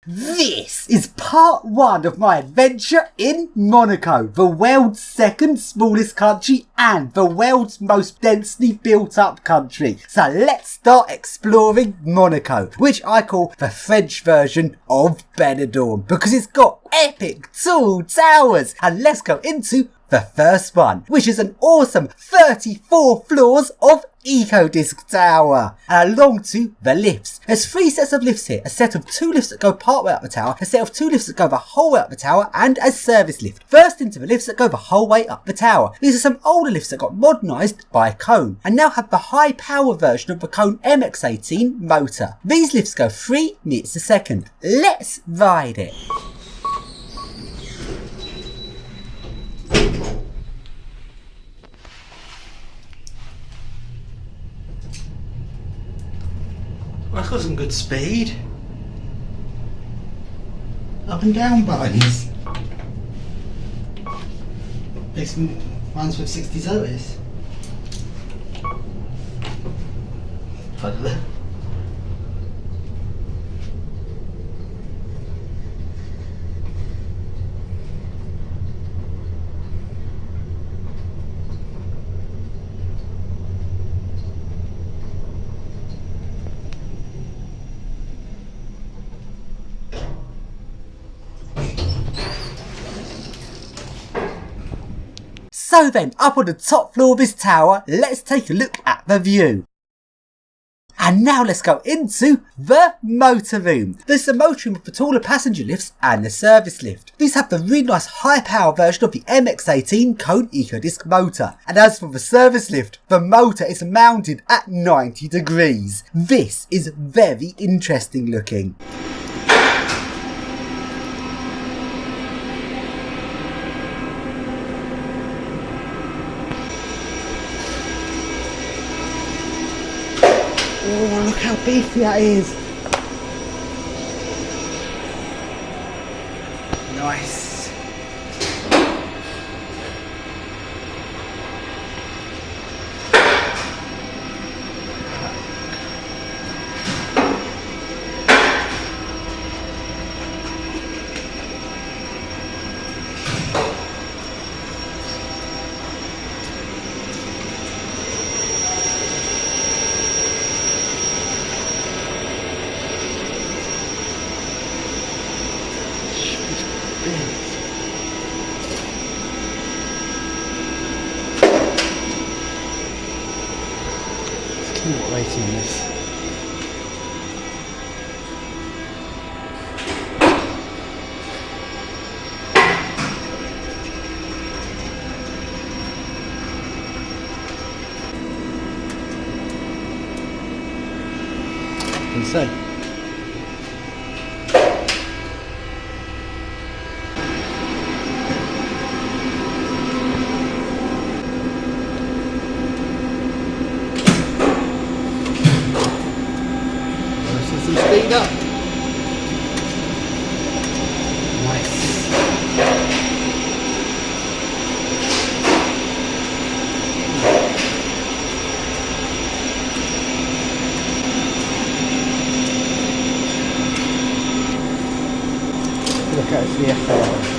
This is part 1 of my adventure in Monaco, the world's second smallest country and the world's most densely built up country. So let's start exploring Monaco, which I call the French version of Benidorm because it's got epic tall towers. And let's go into the first one, which is an awesome 34 floors of Ecodisc tower. And along to the lifts. There's 3 sets of lifts here. A set of 2 lifts that go part way up the tower, a set of 2 lifts that go the whole way up the tower, and a service lift. First into the lifts that go the whole way up the tower. These are some older lifts that got modernised by Kone and now have the high power version of the Kone MX-18 motor. These lifts go 3 meters a second. Let's ride it. Well, that's got some good speed. Up and down buttons. This one's with 60 Zoes. So then, up on the top floor of this tower, let's take a look at the view. And now let's go into the motor room. There's the motor room with the taller passenger lifts and the service lift. These have the really nice high power version of the MX-18 Kone Ecodisc motor. And as for the service lift, the motor is mounted at 90 degrees. This is very interesting looking. Oh, look how beefy that is. Nice. What rating is? Insane. Speed up. Nice. Look at the FR.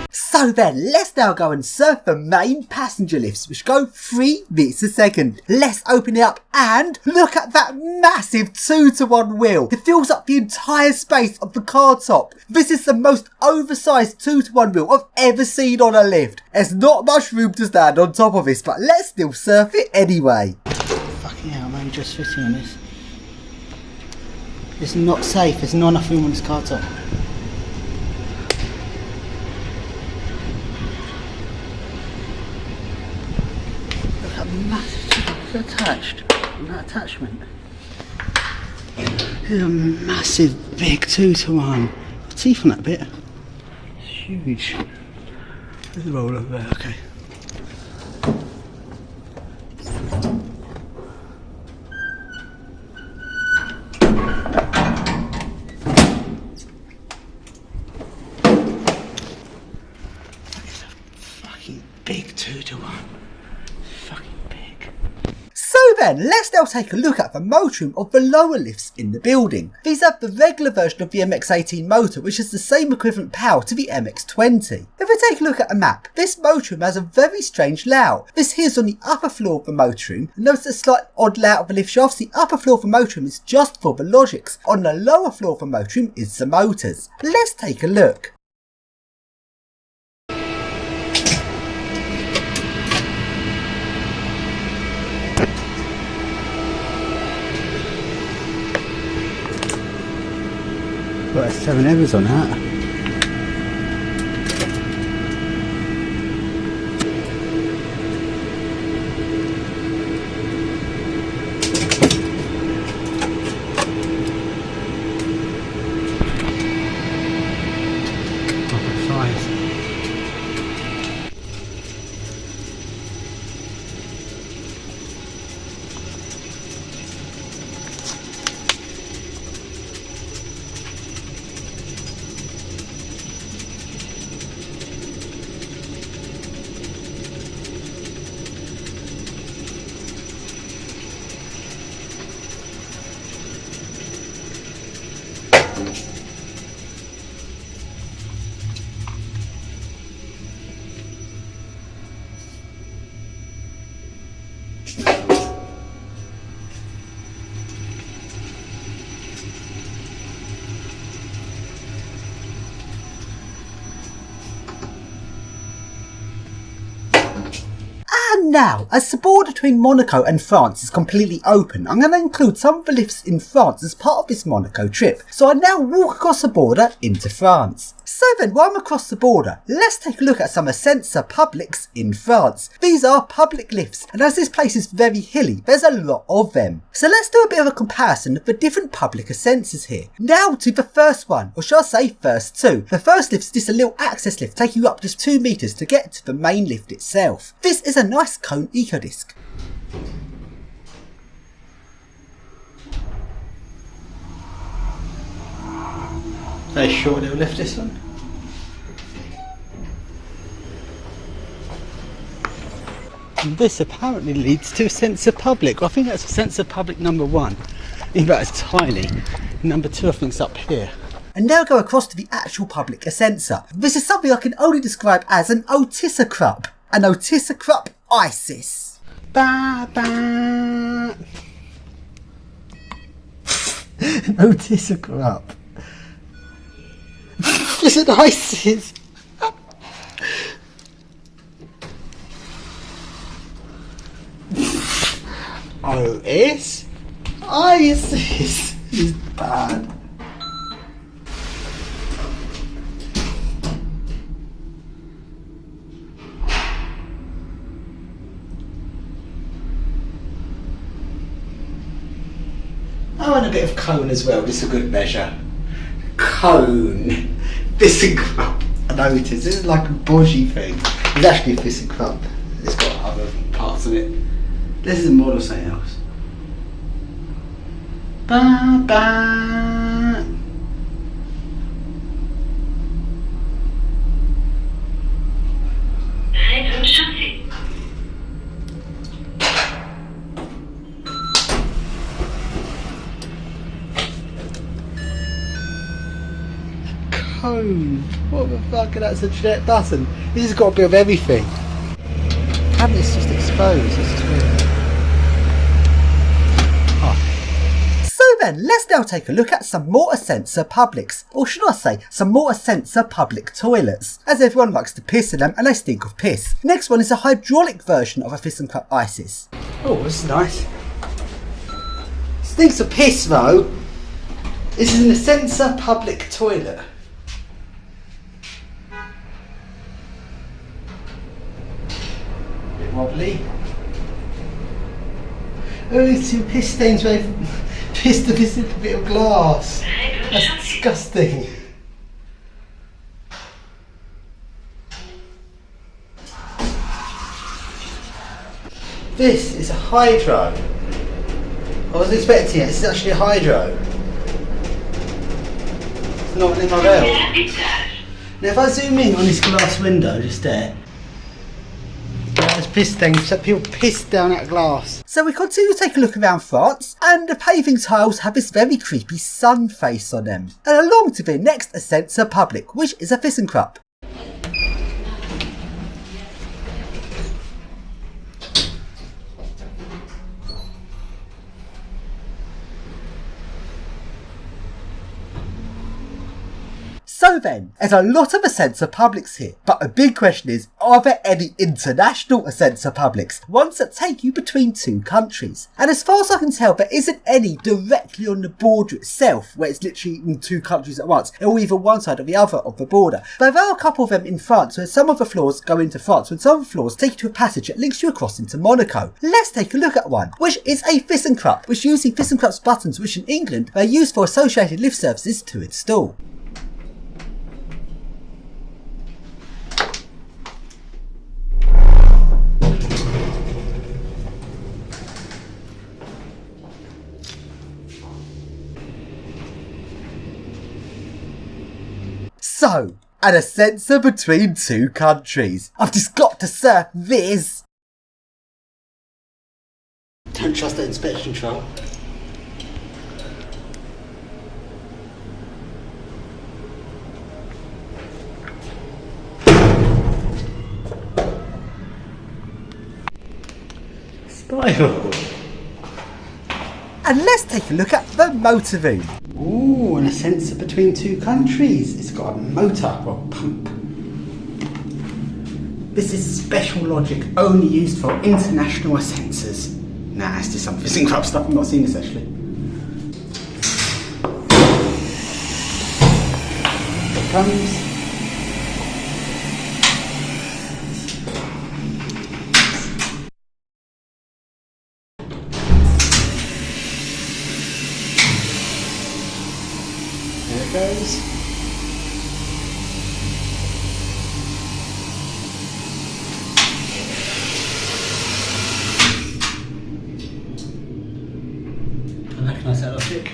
So then, let's now go and surf the main passenger lifts, which go 3 meters a second. Let's open it up and look at that massive 2-to-1 wheel. It fills up the entire space of the car top. This is the most oversized 2-to-1 wheel I've ever seen on a lift. There's not much room to stand on top of this, but let's still surf it anyway. Fucking hell, man, just sitting on this. It's not safe, there's not enough room on this car top. Massive attached on that attachment. There's a massive big 2-to-1. The teeth on that bit. It's huge. There's the roller there, okay. then, let's now take a look at the motorroom of the lower lifts in the building. These have the regular version of the MX-18 motor, which has the same equivalent power to the MX-20. If we take a look at a map, this motorroom has a very strange layout. This here is on the upper floor of the motorroom, and notice a slight odd layout of the lift shafts. The upper floor of the motorroom is just for the logics. On the lower floor of the motorroom is the motors. Let's take a look. Got 7 Evers on that. And now, as the border between Monaco and France is completely open, I'm going to include some of the lifts in France as part of this Monaco trip. So I now walk across the border into France. So then, while I'm across the border, let's take a look at some ascensor publics in France. These are public lifts, and as this place is very hilly, there's a lot of them. So let's do a bit of a comparison of the different public ascensors here. Now to the first one, or shall I say first two. The first lift is just a little access lift taking you up just 2 meters to get to the main lift itself. This is a nice cone Ecodisc. Very short little lift, this one. And this apparently leads to Ascensor Public. Well, I think that's Ascensor Public number 1. Even though it's tiny. Number 2 I think is up here. And now go across to the actual public ascensor. This is something I can only describe as an otisocrup. An otisocrup ISIS. Ba ba. An otisocrup. It's an ISIS. OS? ISIS is bad. I want a bit of cone as well, just a good measure. Cone. ThyssenKrupp. I know it is. This is like a bossy thing. It's actually a ThyssenKrupp. It's got other parts of it. This is a model something else. Ba ba. Cone. What the fuck? That's a jet button. This has got a bit of everything. How it's just exposed. It's just weird. So then, let's now take a look at some more ascensor publics, or should I say, some more ascensor public toilets, as everyone likes to piss in them and they stink of piss. Next one is a hydraulic version of a ThyssenKrupp ISIS. Oh, this is nice. Stinks of piss though. This is an ascensor public toilet. Bit wobbly. Oh, 2 piss stains where I've pissed of this little bit of glass. That's disgusting. This is a hydro. I wasn't expecting it. This is actually a hydro. It's not in my belt. Now if I zoom in on this glass window just there, that's piss stains, so people piss down that glass. So we continue to take a look around France, and the paving tiles have this very creepy sun face on them. And along to the next Ascensa Public, which is a ThyssenKrupp. So then, there's a lot of Ascensa Publics here, but a big question is, are there any international Ascensa Publics, ones that take you between two countries? And as far as I can tell, there isn't any directly on the border itself, where it's literally in two countries at once, or either one side or the other of the border. But there are a couple of them in France, where some of the floors go into France, and some of the floors take you to a passage that links you across into Monaco. Let's take a look at one, which is a ThyssenKrupp, which using ThyssenKrupp's buttons, which in England, they're used for associated lift services to install. So, an Ascensa between two countries. I've just got to surf this. Don't trust that inspection trial. Spiral. And let's take a look at the motor room. Ooh, an Ascensa between two countries. It's got a motor or pump. This is special logic only used for international Ascensas. Nah, it's just some ThyssenKrupp stuff. I've not seen this actually. Here it comes. There it goes. I recognise that logic.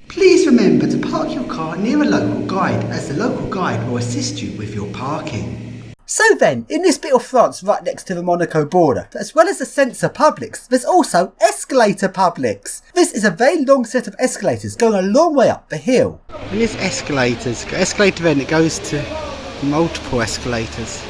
Please remember to park your car near a local guide, as the local guide will assist you with your parking. So then, in this bit of France right next to the Monaco border, as well as Ascensa Publics, there's also escalator Publics. This is a very long set of escalators going a long way up the hill. And this escalators, escalator then it goes to multiple escalators.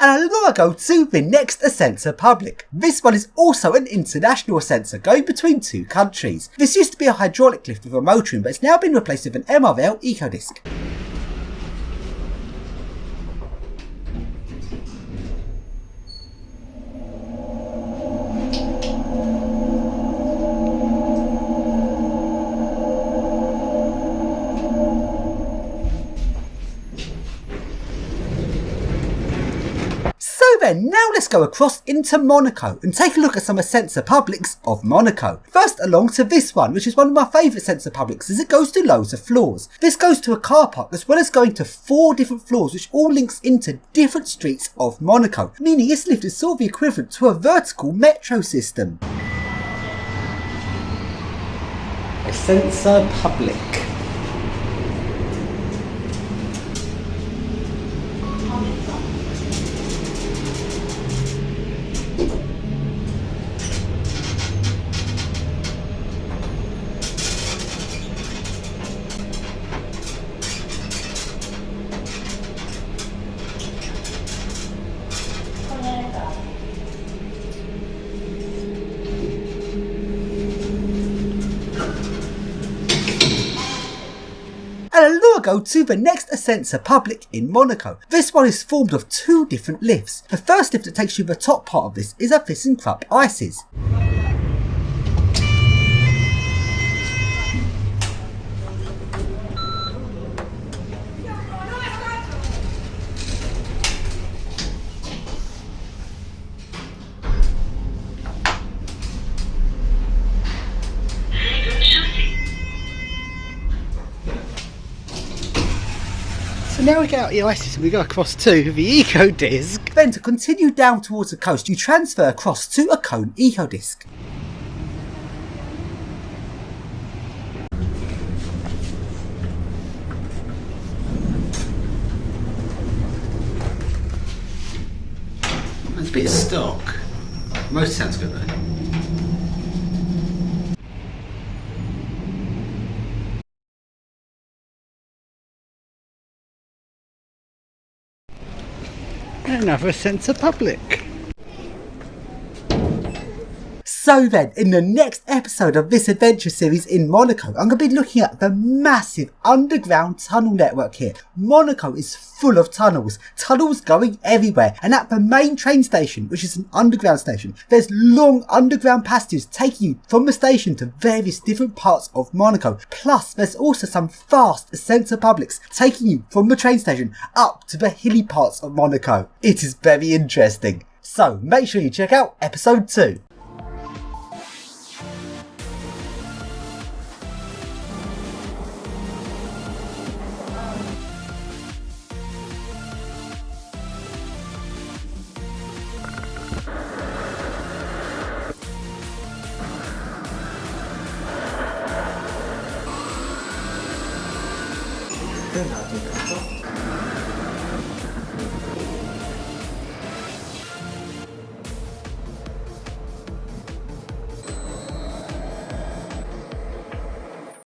And now I go to the next Ascensa Public. This one is also an international Ascensa going between two countries. This used to be a hydraulic lift with a motor room, but it's now been replaced with an MRL Ecodisc. So then, now let's go across into Monaco and take a look at some Ascensa Publics of Monaco. First along to this one, which is one of my favourite Ascensa Publics as it goes to loads of floors. This goes to a car park as well as going to 4 different floors which all links into different streets of Monaco, meaning this lift is sort of the equivalent to a vertical metro system. Ascensa Public. And now I go to the next Ascensa Public in Monaco. This one is formed of 2 different lifts. The first lift that takes you to the top part of this is a ThyssenKrupp Ices. And now we get out the Isis and we go across to the Ecodisc. Then to continue down towards the coast, you transfer across to a cone Ecodisc. There's a bit of stock. Most sounds good though. Another centre public. So then, in the next episode of this adventure series in Monaco, I'm going to be looking at the massive underground tunnel network here. Monaco is full of tunnels going everywhere, and at the main train station, which is an underground station, there's long underground passages taking you from the station to various different parts of Monaco. Plus, there's also some fast centre publics taking you from the train station up to the hilly parts of Monaco. It is very interesting. So make sure you check out episode 2. Good idea.